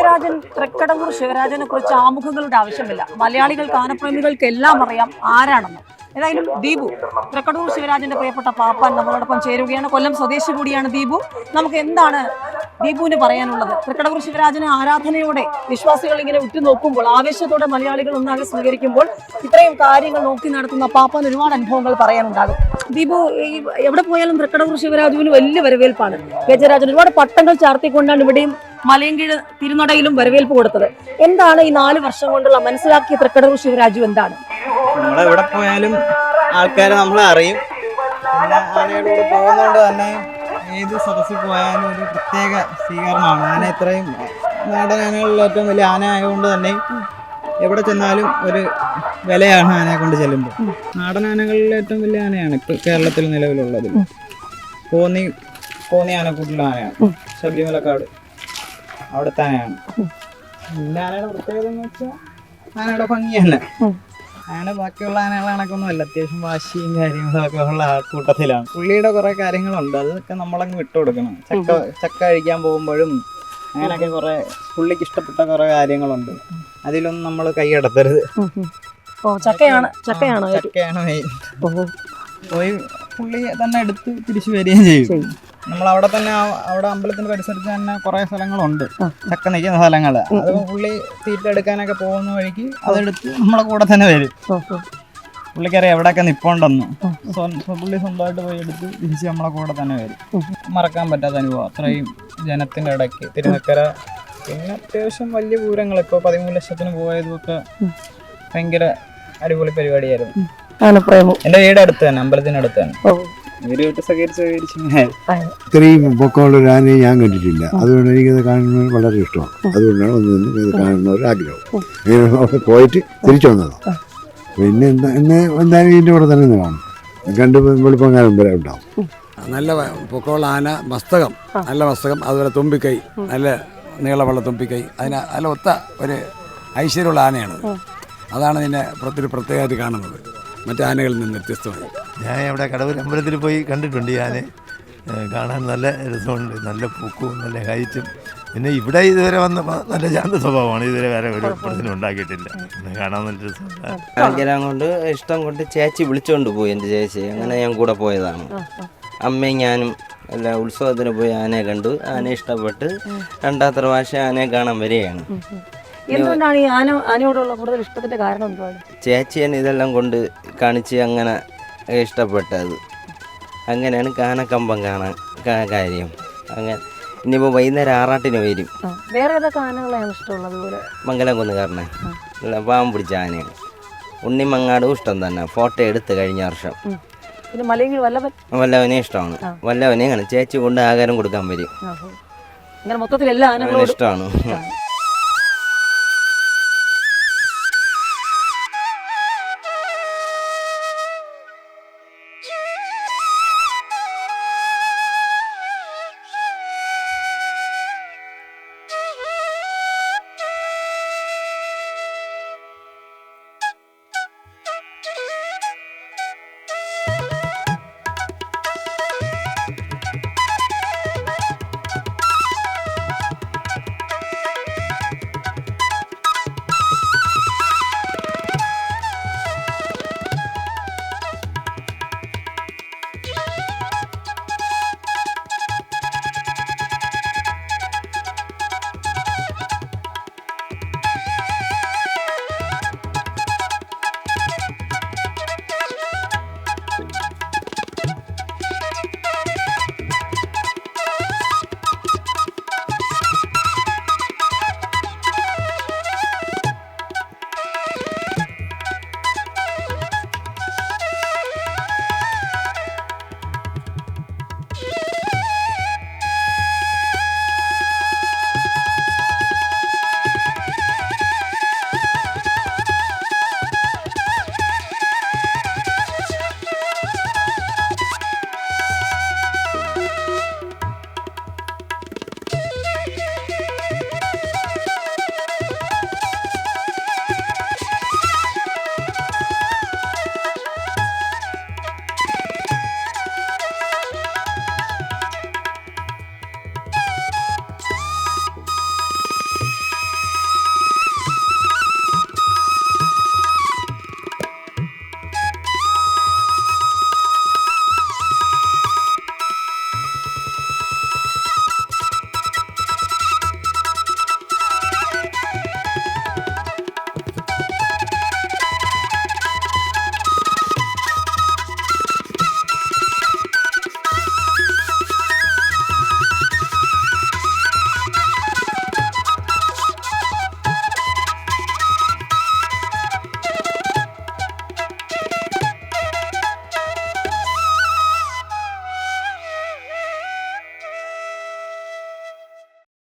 ഗജരാജൻ തൃക്കടവൂർ ശിവരാജനെ കുറിച്ച് ആമുഖങ്ങളുടെ ആവശ്യമില്ല. മലയാളികൾക്ക് ആനപ്രേമികൾക്ക് എല്ലാം അറിയാം ആരാണെന്ന്. ഏതായാലും ദീപു, തൃക്കടവൂർ ശിവരാജന്റെ പ്രിയപ്പെട്ട പാപ്പാൻ നമ്മളോടൊപ്പം ചേരുകയാണ്. കൊല്ലം സ്വദേശി കൂടിയാണ് ദീപു. നമുക്ക് എന്താണ് ദീപുവിന് പറയാനുള്ളത്? തൃക്കടവൂർ ശിവരാജനെ ആരാധനയോടെ വിശ്വാസികൾ ഇങ്ങനെ ഉറ്റുനോക്കുമ്പോൾ, ആവേശത്തോടെ മലയാളികൾ ഒന്നാകെ സ്വീകരിക്കുമ്പോൾ, ഇത്രയും കാര്യങ്ങൾ നോക്കി നടത്തുന്ന പാപ്പാൻ ഒരുപാട് അനുഭവങ്ങൾ പറയാനുണ്ടാകും. ദീപു, എവിടെ പോയാലും തൃക്കടവൂർ ശിവരാജുവിന് വലിയ വരവേൽപ്പാണ്. ഗജരാജൻ ഒരുപാട് പട്ടങ്ങൾ ചാർത്തിക്കൊണ്ടാണ് ഇവിടെയും മലയങ്കീഴ് തിരുനടയിലും വരവേൽപ്പ് കൊടുത്തത്. എന്താണ് ഈ 4 വർഷം കൊണ്ടുള്ള മനസ്സിലാക്കിയ തൃക്കടവൂർ ശിവരാജു? എന്താണ്? നമ്മളെവിടെ പോയാലും ആൾക്കാർ നമ്മളെ അറിയും. പിന്നെ ആനയുടെ കൂടെ പോകുന്നതുകൊണ്ട് തന്നെ ഏത് സദസ്സിൽ പോയാലും ഒരു പ്രത്യേക സ്വീകരണമാണ്. ആന ഇത്രയും നാടൻ ആനകളിൽ ഏറ്റവും വലിയ ആന ആയതുകൊണ്ട് തന്നെ എവിടെ ചെന്നാലും ഒരു വിലയാണ് ആനയെ കൊണ്ട് ചെല്ലുമ്പോൾ. നാടൻ ആനകളിൽ ഏറ്റവും വലിയ ആനയാണ് ഇപ്പോൾ കേരളത്തിൽ നിലവിലുള്ളത്. കോന്നി ആനക്കൂട്ടിലെ ആനയാണ് ശബരിമലക്കാട്, അവിടുത്തെ ആനയാണ്. പിന്നെ ആനയുടെ പ്രത്യേകത എന്ന് വെച്ചാൽ ആനയുടെ ഭംഗി തന്നെ. ആന ബാക്കിയുള്ള ആനകളെ കണക്കൊന്നുമല്ല, അത്യാവശ്യം വാശിയും കാര്യങ്ങളൊക്കെ ഉള്ള കൂട്ടത്തിലാണ്. പുള്ളിയുടെ കുറെ കാര്യങ്ങളുണ്ട്, അതൊക്കെ നമ്മളങ്ങ് വിട്ടുകൊടുക്കണം. ചക്ക കഴിക്കാൻ പോകുമ്പോഴും അങ്ങനെയൊക്കെ കുറെ പുള്ളിക്ക് ഇഷ്ടപ്പെട്ട കുറെ കാര്യങ്ങളുണ്ട്. അതിലൊന്നും നമ്മൾ കൈയടത്തരുത്. ചക്കയാണ് മെയിൻ. പോയി പുള്ളി തന്നെ എടുത്ത് തിരിച്ചു വരികയും ചെയ്യും. നമ്മൾ അവിടെ തന്നെ അവിടെ അമ്പലത്തിന്റെ പരിസരത്ത് തന്നെ കുറെ സ്ഥലങ്ങളുണ്ട് ചക്ക നിൽക്കുന്ന സ്ഥലങ്ങള്. അത് പുള്ളി തീറ്റ എടുക്കാനൊക്കെ പോകുന്ന വഴിക്ക് അതെടുത്ത് നമ്മളെ കൂടെ തന്നെ വരും. പുള്ളിക്കറിയാം എവിടെയൊക്കെ നിപ്പുണ്ടെന്ന്. പുള്ളി സ്വന്തമായിട്ട് പോയി എടുത്ത് തിരിച്ച് നമ്മളെ കൂടെ തന്നെ വരും. മറക്കാൻ പറ്റാത്ത അനുഭവം. അത്രയും ജനത്തിന്റെ ഇടയ്ക്ക് തിരുനക്കര. പിന്നെ അത്യാവശ്യം വലിയ പൂരങ്ങൾ, ഇപ്പോൾ 13 ലക്ഷത്തിന് പോയതൊക്കെ ഭയങ്കര അടിപൊളി പരിപാടിയായിരുന്നു. എന്റെ വീട് അടുത്ത് തന്നെ, അമ്പലത്തിനടുത്ത് തന്നെ. ഇത്രയും പൊക്കമുള്ള ഒരു ആനയെ ഞാൻ കണ്ടിട്ടില്ല. അതുകൊണ്ട് എനിക്കത് കാണുന്നത് വളരെ ഇഷ്ടമാണ്. അതുകൊണ്ടാണ് ഇത് കാണുന്ന ഒരു ആഗ്രഹം. അവിടെ പോയിട്ട് തിരിച്ചു വന്നതാണ്. പിന്നെ എന്തായാലും ഇതിൻ്റെ കൂടെ തന്നെ കാണും. കണ്ട് വെളുപ്പങ്കാലം വരെ ഉണ്ടാവും. നല്ല പൊക്കമുള്ള ആന, മസ്തകം, നല്ല മസ്തകം, അതുപോലെ തുമ്പിക്കൈ, നല്ല നീളമുള്ള തുമ്പിക്കൈ, അതിന് നല്ല ഒത്ത ഒരു ഐശ്വര്യമുള്ള ആനയാണ്. അതാണ് ഇതിനെ പ്രത്യേകമായിട്ട് കാണുന്നത് മറ്റു ആനകളിൽ നിന്ന് വ്യത്യസ്തമായി. ഞാൻ അവിടെ കടവൂർ അമ്പലത്തിൽ പോയി കണ്ടിട്ടുണ്ട്. ഈ ആനയെ കാണാൻ നല്ല രസമുണ്ട്, നല്ല പൂക്കവും നല്ല ഹൈറ്റും. പിന്നെ ഇവിടെ ഇതുവരെ വന്ന നല്ല ശാന്ത സ്വഭാവമാണ്. ഇതുവരെ വേറെ ഒരു പ്രശ്നം ഉണ്ടാക്കിയിട്ടില്ല. കാണാൻ നല്ല രസമുണ്ട്. ആഗ്രഹം കൊണ്ട്, ഇഷ്ടം കൊണ്ട് ചേച്ചി വിളിച്ചുകൊണ്ട് പോയി. എൻ്റെ ചേച്ചി, അങ്ങനെ ഞാൻ കൂടെ പോയതാണ്. അമ്മയും ഞാനും എല്ലാ ഉത്സവത്തിന് പോയി ആനയെ കണ്ടു. ആനയെ ഇഷ്ടപ്പെട്ട് 2ാമത്തെ പ്രാവശ്യം ആനയെ കാണാൻ വരികയാണ്. എന്തുകൊണ്ടാണ് ഈ ആനയോടുള്ള കൂടുതൽ ഇഷ്ടത്തിന്റെ കാരണം എന്താണ്? ചേച്ചിയാണ് ഇതെല്ലാം കൊണ്ട് കാണിച്ച് അങ്ങനെ ഇഷ്ടപ്പെട്ടത്. അങ്ങനെയാണ് കാനക്കമ്പം കാണാൻ കാര്യം. അങ്ങനെ ഇനിയിപ്പോൾ വൈകുന്നേരം ആറാട്ടിന് വരും. വേറെ ഏതൊക്കെ ആനകളെയാണ് ഇഷ്ടമുള്ളത്? മംഗലം കൊന്നുകാരനെ പാവം പിടിച്ച ആനയാണ്. ഉണ്ണിമങ്ങാടും ഇഷ്ടം തന്നെ. ഫോട്ടോ എടുത്ത് കഴിഞ്ഞ വർഷം. പിന്നെ മലയങ്കീഴ് വല്ലവനെ ഇഷ്ടമാണ്. വല്ലവനെയാണ് ചേച്ചി കൊണ്ട് ആഹാരം കൊടുക്കാൻ വരും. മൊത്തത്തിൽ എല്ലാ ആനകളും ഇഷ്ടമാണ്.